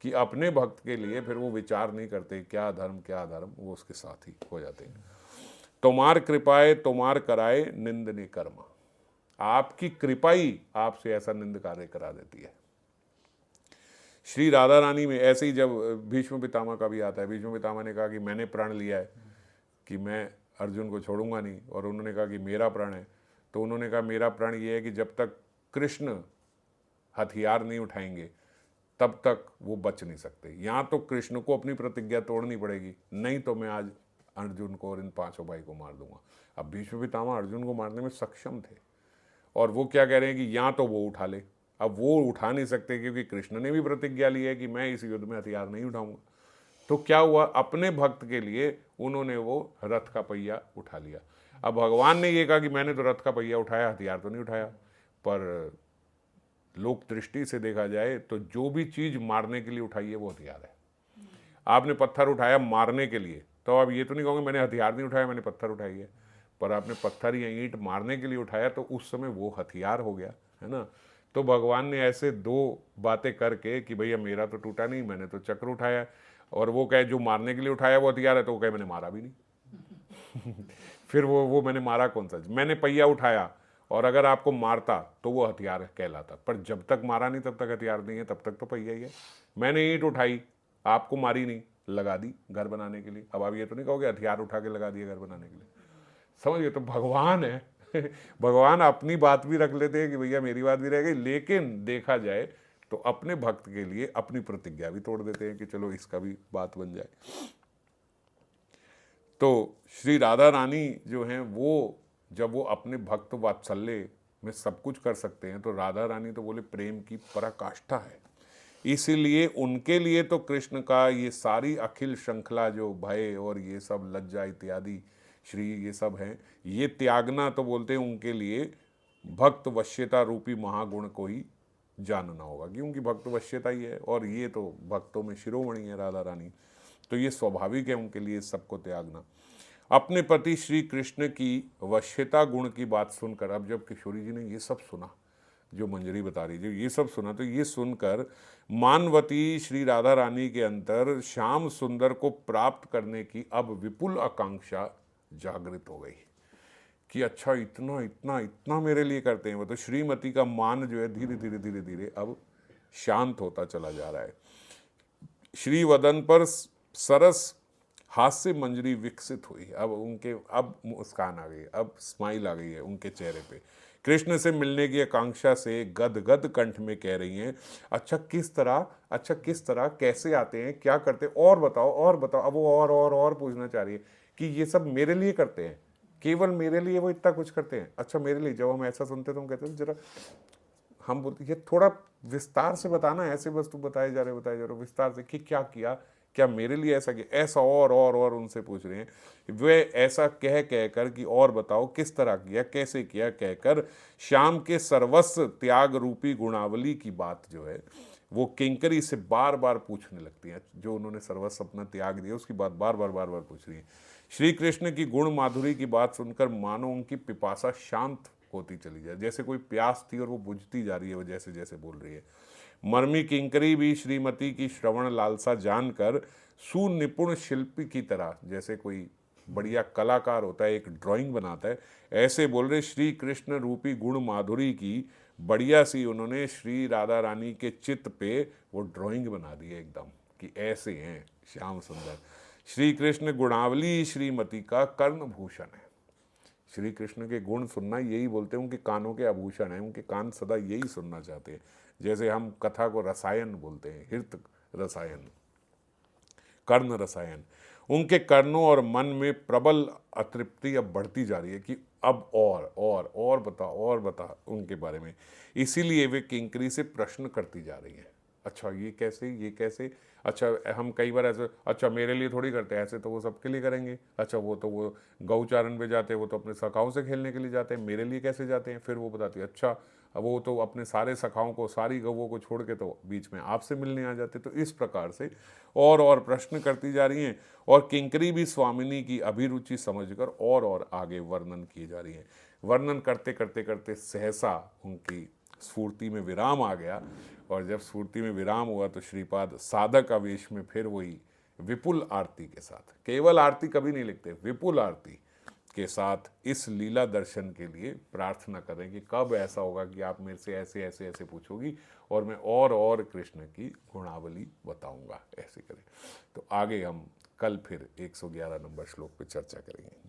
कि अपने भक्त के लिए फिर वो विचार नहीं करते क्या धर्म क्या अधर्म, वो उसके साथ ही हो जाते हैं। तुम्हार कृपाए तुम्हार कराए निंदनीय कर्म, आपकी कृपा ही आपसे ऐसा निंद कार्य करा देती है। श्री राधा रानी में ऐसे ही जब भीष्म पितामह का भी आता है, भीष्म पितामह ने कहा कि मैंने प्रण लिया है कि मैं अर्जुन को छोड़ूंगा नहीं, और उन्होंने कहा कि मेरा प्रण है, तो उन्होंने कहा मेरा प्रण ये है कि जब तक कृष्ण हथियार नहीं उठाएंगे तब तक वो बच नहीं सकते, यहाँ तो कृष्ण को अपनी प्रतिज्ञा तोड़नी पड़ेगी, नहीं तो मैं आज अर्जुन को और इन पांचों भाई को मार दूंगा। अब भीष्म पितामह अर्जुन को मारने में सक्षम थे, और वो क्या कह रहे हैं कि यहाँ तो वो उठा ले, अब वो उठा नहीं सकते क्योंकि कृष्ण ने भी प्रतिज्ञा ली है कि मैं इस युद्ध में हथियार नहीं उठाऊंगा। तो क्या हुआ, अपने भक्त के लिए उन्होंने वो रथ का पहिया उठा लिया। अब भगवान ने ये कहा कि मैंने तो रथ का पहिया उठाया, हथियार तो नहीं उठाया, पर लोक दृष्टि से देखा जाए तो जो भी चीज मारने के लिए उठाई है वो हथियार है। आपने पत्थर उठाया मारने के लिए, तो आप ये तो नहीं कहोगे मैंने हथियार नहीं उठाया मैंने पत्थर उठाई है, पर आपने पत्थर या ईंट मारने के लिए उठाया तो उस समय वो हथियार हो गया, है ना। तो भगवान ने ऐसे दो बातें करके कि भैया मेरा तो टूटा नहीं, मैंने तो चक्र उठाया, और वो कहे जो मारने के लिए उठाया वो हथियार है, तो वो कहे मैंने मारा भी नहीं। फिर वो मैंने मारा कौन सा, मैंने पहिया उठाया, और अगर आपको मारता तो वो हथियार कहलाता, पर जब तक मारा नहीं तब तक हथियार नहीं है, तब तक तो पहिया ही है। मैंने ईंट उठाई, आपको मारी नहीं, लगा दी घर बनाने के लिए, अब आप ये तो नहीं कहोगे हथियार उठा के लगा दिए घर बनाने के लिए। समझ गए, तो भगवान है। भगवान अपनी बात भी रख लेते हैं कि भैया मेरी बात भी रह गई, लेकिन देखा जाए तो अपने भक्त के लिए अपनी प्रतिज्ञा भी तोड़ देते हैं कि चलो इसका भी बात बन जाए। तो श्री राधा रानी जो हैं वो जब वो अपने भक्त वात्सल्य में सब कुछ कर सकते हैं, तो राधा रानी तो बोले प्रेम की पराकाष्ठा है। इसीलिए उनके लिए तो कृष्ण का ये सारी अखिल श्रृंखला जो भय और ये सब लज्जा इत्यादि श्री ये सब हैं, ये त्यागना तो बोलते हैं उनके लिए भक्त वश्यता रूपी महागुण को ही जानना होगा, क्योंकि भक्त वश्यता ही है, और ये तो भक्तों में शिरोमणि है राधा रानी, तो ये स्वाभाविक है उनके लिए सबको त्यागना। अपने पति श्री कृष्ण की वश्यता गुण की बात सुनकर, अब जब किशोरी जी ने ये सब सुना, जो मंजरी बता रही थी ये सब सुना, तो ये सुनकर मानवती श्री राधा रानी के अंतर श्याम सुंदर को प्राप्त करने की अब विपुल आकांक्षा जागृत हो गई कि अच्छा इतना इतना इतना मेरे लिए करते हैं वो। तो श्रीमती का मान जो है धीरे धीरे धीरे धीरे अब शांत होता चला जा रहा है। श्री वदन पर सरस हास्य मंजरी विकसित हुई, अब उनके अब मुस्कान आ गई, अब स्माइल आ गई है उनके चेहरे पे। कृष्ण से मिलने की आकांक्षा से गदगद कंठ में कह रही हैं अच्छा किस तरह कैसे आते हैं क्या करते हैं, और बताओ। अब वो और पूछना चाह रही है कि ये सब मेरे लिए करते हैं, केवल मेरे लिए वो इतना कुछ करते हैं। अच्छा मेरे लिए, जब हम ऐसा सुनते तो हम कहते हैं जरा, हम बोलते ये थोड़ा विस्तार से बताना, ऐसे बस तू बताए जा रहे विस्तार से कि क्या किया, क्या मेरे लिए ऐसा किया, ऐसा और उनसे पूछ रहे हैं। वे ऐसा कह कर कि और बताओ किस तरह किया कैसे किया कहकर श्याम के सर्वस्व त्याग रूपी गुणावली की बात जो है वो किंकरी से बार बार पूछने लगती है। जो उन्होंने सर्वस्व अपना त्याग दिया उसकी बात बार बार पूछ रही है। श्री कृष्ण की गुण माधुरी की बात सुनकर मानो उनकी पिपासा शांत होती चली जाए, जैसे कोई प्यास थी और वो बुझती जा रही है, वो जैसे जैसे बोल रही है। मर्मी किंकरी भी श्रीमती की श्रवण लालसा जानकर सुनिपुण शिल्पी की तरह, जैसे कोई बढ़िया कलाकार होता है एक ड्राइंग बनाता है, ऐसे बोल रहे श्री कृष्ण रूपी गुण माधुरी की बढ़िया सी उन्होंने श्री राधा रानी के चित्त पे वो ड्राइंग बना दी है एकदम कि ऐसे हैं श्याम सुंदर। श्री कृष्ण गुणावली श्रीमती का कर्ण भूषण है। श्री कृष्ण के गुण सुनना यही बोलते हैं, उनके कानों के आभूषण हैं, उनके कान सदा यही सुनना चाहते हैं। जैसे हम कथा को रसायन बोलते हैं, हृत रसायन। कर्ण रसायन। उनके कर्णों और मन में प्रबल अतृप्ति अब बढ़ती जा रही है कि अब और बता उनके बारे में। इसीलिए वे किंकरी से प्रश्न करती जा रही हैं। अच्छा ये कैसे, अच्छा हम कई बार ऐसे, अच्छा मेरे लिए थोड़ी करते हैं ऐसे, तो वो सबके लिए करेंगे। अच्छा वो गौचारण पे जाते हैं, वो तो अपने सखाओं से खेलने के लिए जाते हैं, मेरे लिए कैसे जाते हैं? फिर वो बताती है अच्छा वो तो अपने सारे सखाओं को, सारी गौओं को छोड़ के तो बीच में आपसे मिलने आ जाते। तो इस प्रकार से और प्रश्न करती जा रही हैं, और किंकरी भी स्वामिनी की अभिरुचि समझकर और आगे वर्णन किए जा रही हैं। वर्णन करते करते करते सहसा उनकी स्फूर्ति में विराम आ गया, और जब स्फूर्ति में विराम हुआ तो श्रीपाद साधक आवेश में फिर वही विपुल आरती के साथ, केवल आरती कभी नहीं लिखते, विपुल आरती के साथ इस लीला दर्शन के लिए प्रार्थना करें कि कब ऐसा होगा कि आप मेरे से ऐसे ऐसे ऐसे पूछोगी और मैं और कृष्ण की गुणावली बताऊंगा, ऐसे करें। तो आगे हम कल फिर 111 नंबर श्लोक पे चर्चा करेंगे।